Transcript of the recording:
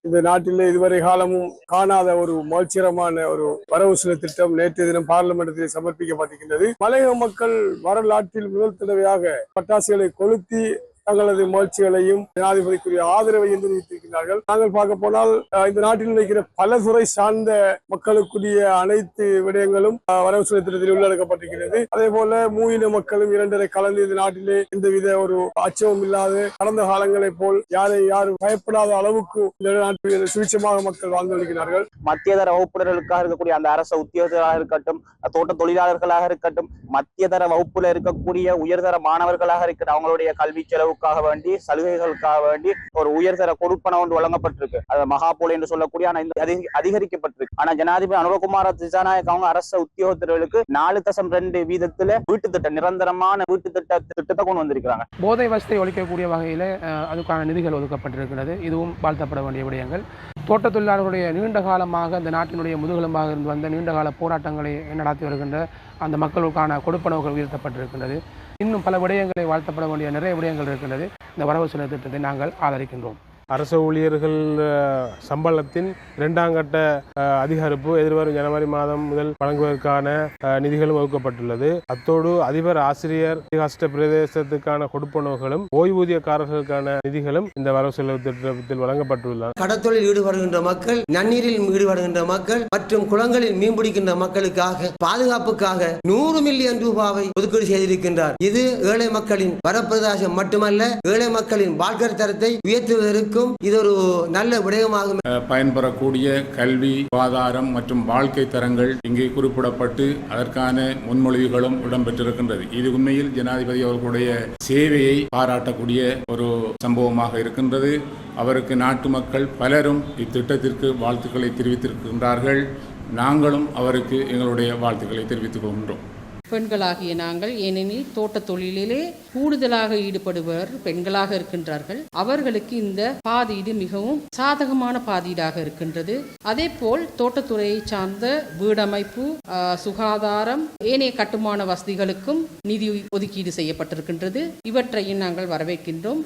இந்த நாட்டில் இதுவரை காலமும் காணாத ஒரு மகிழ்ச்சிகரமான ஒரு வரவு செலவு திட்டம் நேற்றைய தினம் பார்லிமெண்டத்தில் சமர்ப்பிக்கப்பட்டிருக்கின்றது. மலையக மக்கள் வரலாற்றில் முதல் தடவையாக பட்டாசுகளை கொளுத்தி தங்களது முயற்சிகளையும் ஜனாதிபதிக்குரிய ஆதரவையும் தெரிவித்திருக்கிறார்கள். நாங்கள் பார்க்க போனால் இந்த நாட்டில் இருக்கிற பல துறை சார்ந்த மக்களுக்குரிய அனைத்து விடயங்களும் வரவு செலவு திட்டத்தில் உள்ளடக்கப்பட்டிருக்கிறது. அதே போல மூவின மக்களும் இரண்டரை கலந்து இந்த நாட்டிலே எந்தவித ஒரு அச்சமும் இல்லாது கடந்த காலங்களைப் போல் யாரும் பயப்படாத அளவுக்கு இந்த நாட்டில் சுவிட்சமாக மக்கள் வாழ்ந்து வருகிறார்கள். மத்திய தர வகுப்பினர்களுக்காக இருக்கக்கூடிய அந்த அரசு உத்தியோகர்களாக இருக்கட்டும், தோட்ட தொழிலாளர்களாக இருக்கட்டும், மத்திய தர வகுப்புல இருக்கக்கூடிய உயர்தர மாணவர்களாக இருக்கட்டும், அவங்களுடைய கல்வி செலவுக்காக வேண்டி சலுகைகளுக்காக வேண்டி ஒரு உயர்தர கொடுப்பன ஒன்று வழங்கப்பட்டிருக்கு. அது மகாபோல் என்று சொல்லக்கூடிய அதிகரிக்கப்பட்டிருக்கு. ஆனா ஜனாதிபதி அனுரகுமார திசாநாயக் அவங்க அரசு உத்தியோகத்தர்களுக்கு 4.2 வீதத்துல வீட்டு திட்டம், நிரந்தரமான வீட்டு திட்டத்தை கொண்டு வந்திருக்கிறாங்க. போதை வசத்தை ஒழிக்கக்கூடிய வகையில் அதுக்கான நிதிகள் ஒதுக்கப்பட்டிருக்கிறது. இதுவும் வாழ்த்தப்பட வேண்டிய விடயங்கள். தோட்ட தொழிலாளர்களுடைய நீண்ட காலமாக இந்த நாட்டினுடைய முதுகெலும்பாக இருந்து வந்த நீண்டகால போராட்டங்களை நடத்தி வருகின்ற அந்த மக்களுக்கான கொடுப்பனவுகள் உயர்த்தப்பட்டிருக்கின்றது. இன்னும் பல விடயங்களை வாழ்த்தப்பட வேண்டிய நிறைய விடயங்கள் இருக்கின்றது. இந்த வரவு செலவு திட்டத்தை நாங்கள் ஆதரிக்கின்றோம். அரசு ஊழியர்கள் சம்பளத்தின் 2ஆம் கட்ட அதிகரிப்பு எதிர்வரும் ஜனவரி மாதம் முதல் வழங்குவதற்கான நிதிகளும் வகுக்கப்பட்டுள்ளது. அத்தோடு அதிபர் ஆசிரியர் கஷ்ட பிரதேசத்துக்கான கொடுப்பனவுகளும் ஓய்வூதியக்காரர்களுக்கான நிதிகளும் இந்த வரவு செலவு திட்டத்தில் வழங்கப்பட்டுள்ளன. கடத்தொழில் ஈடுபடுகின்ற மக்கள், நன்னீரில் ஈடுபடுகின்ற மக்கள் மற்றும் குளங்களில் மீன்பிடிக்கின்ற மக்களுக்காக பாதுகாப்புக்காக 100 மில்லியன் ரூபாவை ஒதுக்கீடு செய்திருக்கின்றார். இது ஏழை மக்களின் வரப்பிரசாதம் மட்டுமல்ல, ஏழை மக்களின் வாழ்க்கை தரத்தை உயர்த்துவதற்கு இது ஒரு நல்ல விடயமாகும். பயன்பெறக்கூடிய கல்வி, சுகாதாரம் மற்றும் வாழ்க்கை தரங்கள் இங்கே குறிப்பிடப்பட்டு அதற்கான முன்மொழிவுகளும் இடம்பெற்றிருக்கின்றது. இது உண்மையில் ஜனாதிபதி அவர்களுடைய சேவையை பாராட்டக்கூடிய ஒரு சம்பவமாக இருக்கின்றது. அவருக்கு நாட்டு மக்கள் பலரும் இத்திட்டத்திற்கு வாழ்த்துக்களை தெரிவித்திருக்கின்றார்கள். நாங்களும் அவருக்கு எங்களுடைய வாழ்த்துக்களை தெரிவித்துக் கொள்கின்றோம். பெண்களாகிய நாங்கள், ஏனெனில் தோட்ட தொழிலிலே கூடுதலாக ஈடுபடுவர் பெண்களாக இருக்கின்றார்கள். அவர்களுக்கு இந்த பாதீடு மிகவும் சாதகமான பாதீடாக இருக்கின்றது. அதே போல் தோட்டத்துறையை சார்ந்த வீடமைப்பு, சுகாதாரம், ஏனைய கட்டுமான வசதிகளுக்கும் நிதி ஒதுக்கீடு செய்யப்பட்டிருக்கின்றது. இவற்றையும் நாங்கள் வரவேற்கின்றோம்.